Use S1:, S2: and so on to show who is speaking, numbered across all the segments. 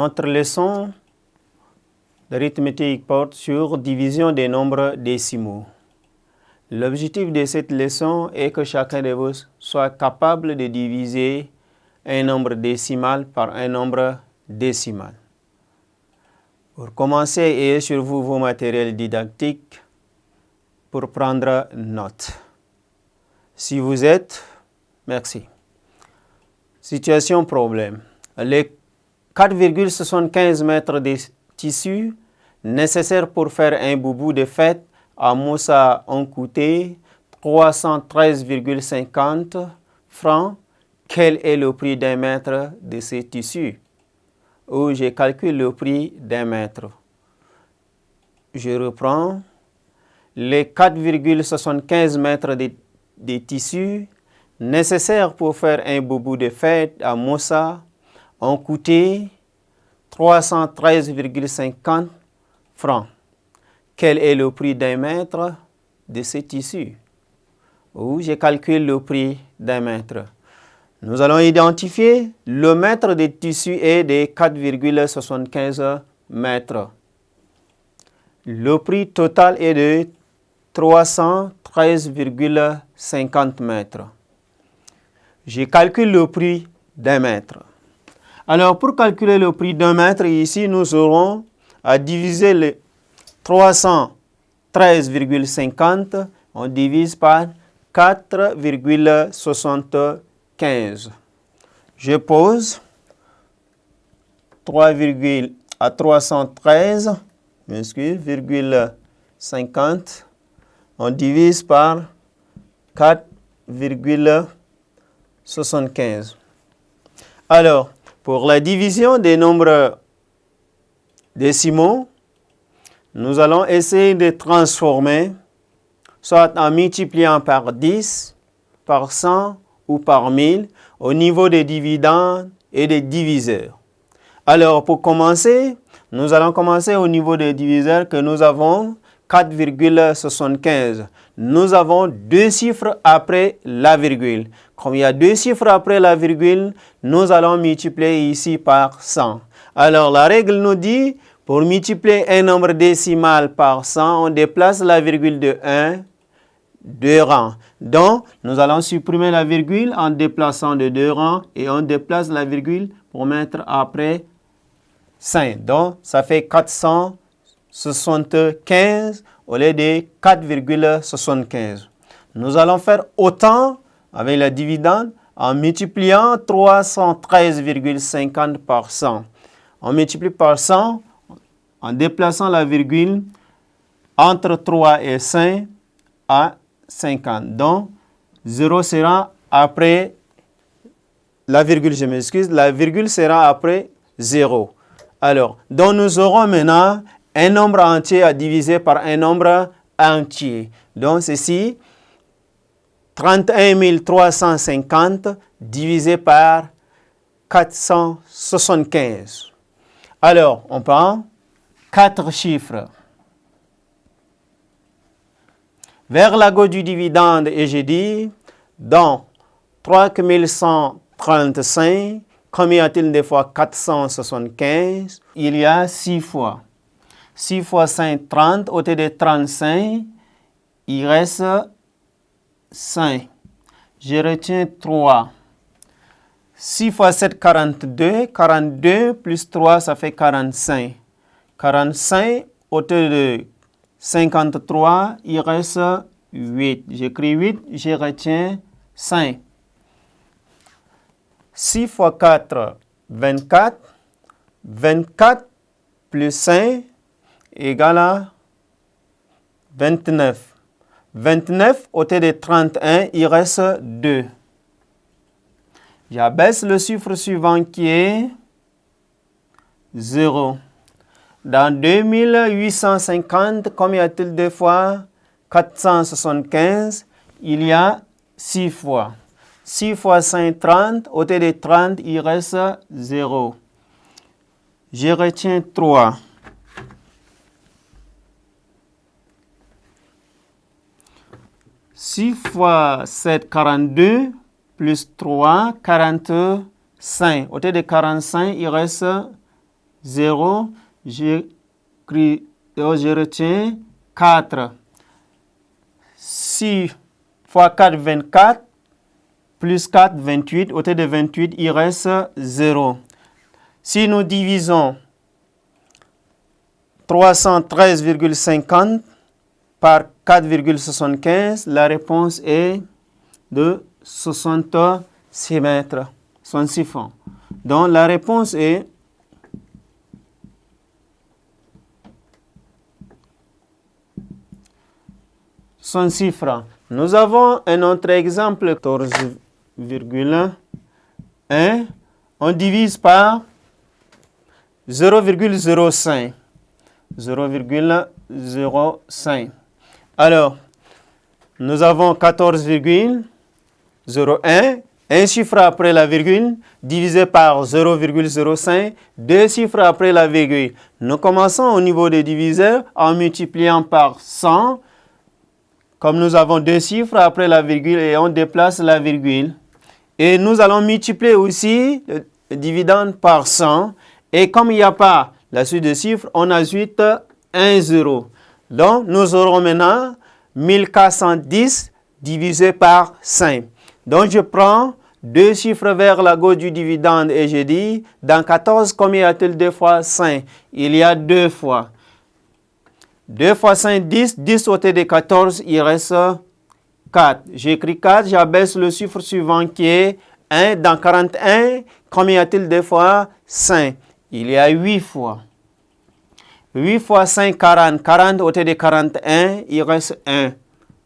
S1: Notre leçon d'arithmétique porte sur division des nombres décimaux. L'objectif de cette leçon est que chacun de vous soit capable de diviser un nombre décimal par un nombre décimal. Pour commencer, ayez sur vous vos matériels didactiques pour prendre note. Si vous êtes, merci. Situation problème. Les 4,75 mètres de tissu nécessaires pour faire un boubou de fête à Moussa ont coûté 313,50 francs. Quel est le prix d'un mètre de ce tissu? Ou je calcule le prix d'un mètre. Je reprends. Les 4,75 mètres de tissu nécessaires pour faire un boubou de fête à Moussa ont coûté 313,50 francs. Quel est le prix d'un mètre de ce tissu? Ou je calcule le prix d'un mètre. Nous allons identifier le mètre de tissu est de 4,75 mètres. Le prix total est de 313,50 mètres. Je calcule le prix d'un mètre. Alors, pour calculer le prix d'un mètre, ici, nous aurons à diviser les 313,50. On divise par 4,75. Je pose 313,50. On divise par 4,75. Alors, pour la division des nombres décimaux, nous allons essayer de transformer, soit en multipliant par 10, par 100 ou par 1000, au niveau des dividendes et des diviseurs. Alors, pour commencer, nous allons commencer au niveau des diviseurs que nous avons 4,75. Nous avons deux chiffres après la virgule. Comme il y a deux chiffres après la virgule, nous allons multiplier ici par 100. Alors, la règle nous dit, pour multiplier un nombre décimal par 100, on déplace la virgule de 1, 2 rangs. Donc, nous allons supprimer la virgule en déplaçant de 2 rangs et on déplace la virgule pour mettre après 5. Donc, ça fait 475 au lieu de 4,75. Nous allons faire autant avec la dividende en multipliant 313,50 par 100. On multiplie par 100 en déplaçant la virgule entre 3 et 5 à 50. Donc, 0 sera après la virgule, la virgule sera après 0. Alors, donc nous aurons maintenant un nombre entier à diviser par un nombre entier. Donc, ceci, 31 350 divisé par 475. Alors, on prend 4 chiffres. Vers la gauche du dividende, et je dis, dans 3135, combien y a-t-il de fois 475? Il y a 6 fois. 6 fois 5, 30. Au lieu de 35, il reste 5. Je retiens 3. 6 fois 7, 42. 42 plus 3, ça fait 45. 45, au lieu de 53, il reste 8. J'écris 8, je retiens 5. 6 fois 4, 24. 24 plus 5 égale à 29. 29, au lieu de 31, il reste 2. J'abaisse le chiffre suivant qui est 0. Dans 2850, combien y a-t-il de fois 475? Il y a 6 fois. 6 fois 5, 30. Au lieu de 30, il reste 0. Je retiens 3. 6 fois 7, 42, plus 3, 45. Au lieu de 45, il reste 0, je retiens 4. 6 fois 4, 24, plus 4, 28. Au lieu de 28, il reste 0. Si nous divisons 313,50 par 4,75, la réponse est de 66 mètres, 66 francs. Donc la réponse est 66 francs. Nous avons un autre exemple, 14,1. On divise par 0,05. 0,05. Alors, nous avons 14,01. Un chiffre après la virgule, divisé par 0,05. Deux chiffres après la virgule. Nous commençons au niveau des diviseurs en multipliant par 100. Comme nous avons deux chiffres après la virgule et on déplace la virgule. Et nous allons multiplier aussi le dividende par 100. Et comme il n'y a pas la suite de chiffres, on ajoute 1 0. Donc, nous aurons maintenant 1410 divisé par 5. Donc, je prends deux chiffres vers la gauche du dividende et je dis, dans 14, combien y a-t-il 2 fois 5? Il y a 2 fois. 2 fois 5, 10. 10 au lieu de 14, il reste 4. J'écris 4, j'abaisse le chiffre suivant qui est 1. Dans 41, combien y a-t-il 2 fois 5? Il y a 8 fois. 8 fois 5, 40. 40 au lieu de 41, il reste 1.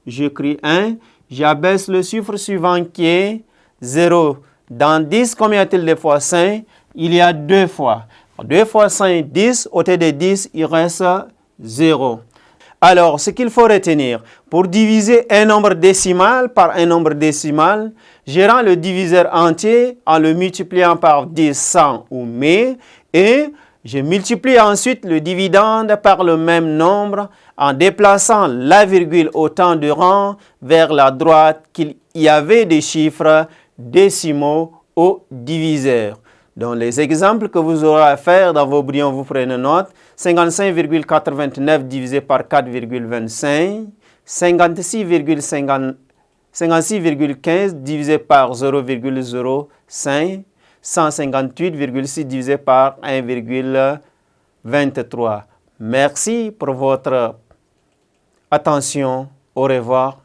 S1: J'écris 1. J'abaisse le chiffre suivant qui est 0. Dans 10, combien y a-t-il 2 fois 5? Il y a 2 fois. 2 fois 5, 10. Au lieu de 10, il reste 0. Alors, ce qu'il faut retenir, pour diviser un nombre décimal par un nombre décimal, je rends le diviseur entier en le multipliant par 10, 100 ou 1000 et je multiplie ensuite le dividende par le même nombre en déplaçant la virgule autant de rangs vers la droite qu'il y avait des chiffres décimaux au diviseur. Dans les exemples que vous aurez à faire dans vos brillants, vous prenez note. 55,89 divisé par 4,25. 56,15 divisé par 0,05. 158,6 divisé par 1,23. Merci pour votre attention. Au revoir.